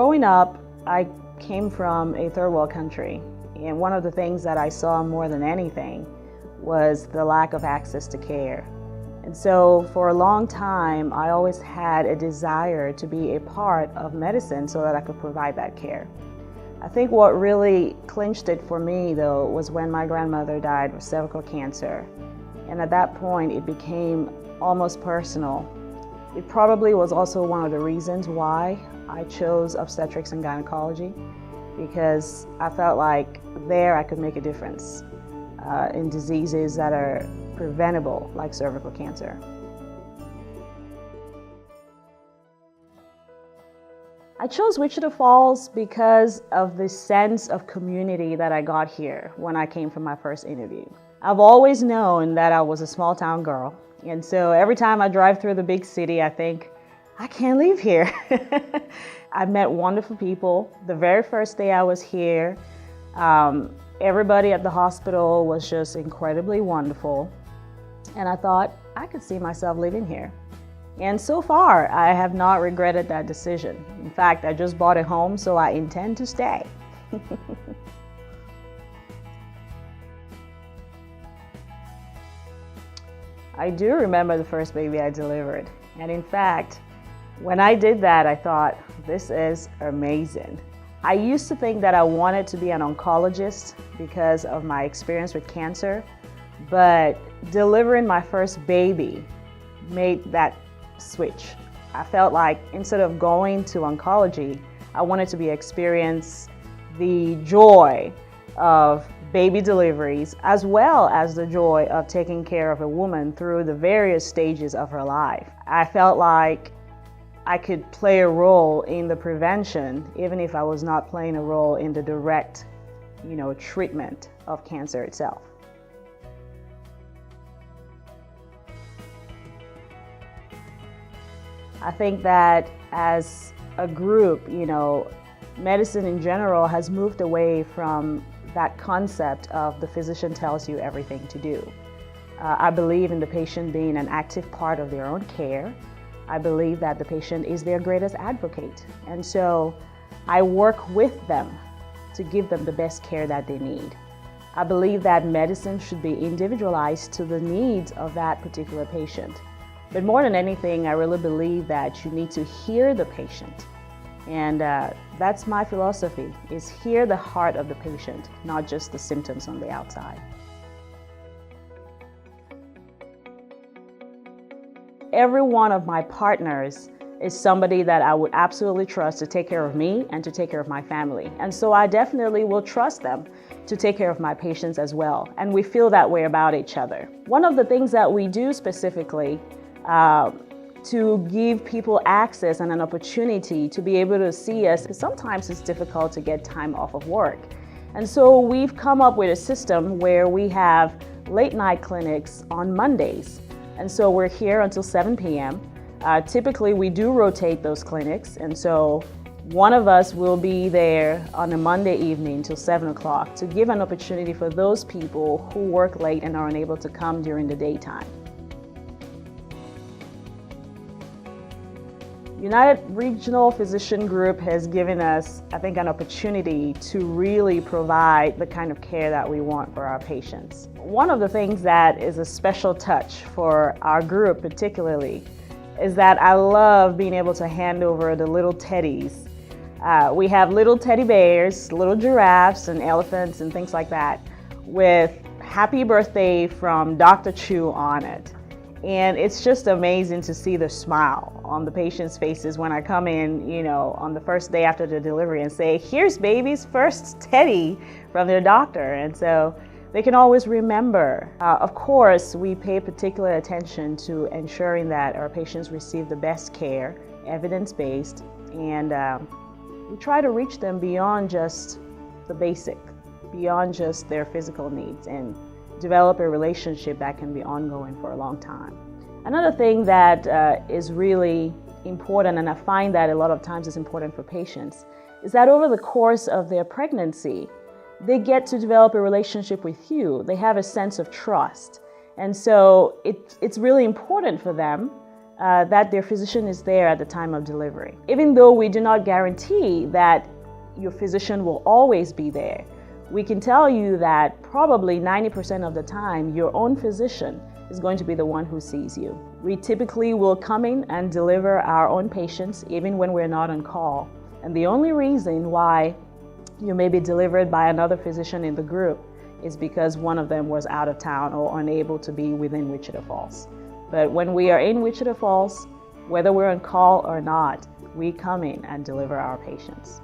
Growing up, I came from a third world country, and one of the things that I saw more than anything was the lack of access to care. And so for a long time, I always had a desire to be a part of medicine so that I could provide that care. I think what really clinched it for me, though, was when my grandmother died of cervical cancer. And at that point, it became almost personal. It probably was also one of the reasons why I chose obstetrics and gynecology, because I felt like there I could make a difference in diseases that are preventable, like cervical cancer. I chose Wichita Falls because of the sense of community that I got here when I came for my first interview. I've always known that I was a small town girl, and so every time I drive through the big city, I think, I can't leave here. I've met wonderful people. The very first day I was here, everybody at the hospital was just incredibly wonderful, and I thought I could see myself living here. And so far, I have not regretted that decision. In fact, I just bought a home, so I intend to stay. I do remember the first baby I delivered. And in fact, when I did that, I thought, this is amazing. I used to think that I wanted to be an oncologist because of my experience with cancer, but delivering my first baby made that switch. I felt like instead of going to oncology, I wanted to experience the joy of baby deliveries, as well as the joy of taking care of a woman through the various stages of her life. I felt like I could play a role in the prevention, even if I was not playing a role in the direct, treatment of cancer itself. I think that as a group, medicine in general has moved away from that concept of the physician tells you everything to do. I believe in the patient being an active part of their own care. I believe that the patient is their greatest advocate. And so I work with them to give them the best care that they need. I believe that medicine should be individualized to the needs of that particular patient. But more than anything, I really believe that you need to hear the patient. And that's my philosophy, is hear the heart of the patient, not just the symptoms on the outside. Every one of my partners is somebody that I would absolutely trust to take care of me and to take care of my family. And so I definitely will trust them to take care of my patients as well. And we feel that way about each other. One of the things that we do specifically to give people access and an opportunity to be able to see us, because sometimes it's difficult to get time off of work. And so we've come up with a system where we have late night clinics on Mondays. And so we're here until 7 p.m. Typically we do rotate those clinics. And so one of us will be there on a Monday evening till 7 o'clock to give an opportunity for those people who work late and are unable to come during the daytime. United Regional Physician Group has given us, I think, an opportunity to really provide the kind of care that we want for our patients. One of the things that is a special touch for our group particularly is that I love being able to hand over the little teddies. We have little teddy bears, little giraffes and elephants and things like that with happy birthday from Dr. Chu on it. And it's just amazing to see the smile on the patients' faces when I come in, on the first day after the delivery and say, here's baby's first teddy from their doctor. And so they can always remember. Of course, we pay particular attention to ensuring that our patients receive the best care, evidence-based, and we try to reach them beyond just the basic, beyond just their physical needs, and develop a relationship that can be ongoing for a long time. Another thing that is really important, and I find that a lot of times is important for patients, is that over the course of their pregnancy, they get to develop a relationship with you. They have a sense of trust. And so it's really important for them that their physician is there at the time of delivery. Even though we do not guarantee that your physician will always be there, we can tell you that probably 90% of the time, your own physician is going to be the one who sees you. We typically will come in and deliver our own patients even when we're not on call. And the only reason why you may be delivered by another physician in the group is because one of them was out of town or unable to be within Wichita Falls. But when we are in Wichita Falls, whether we're on call or not, we come in and deliver our patients.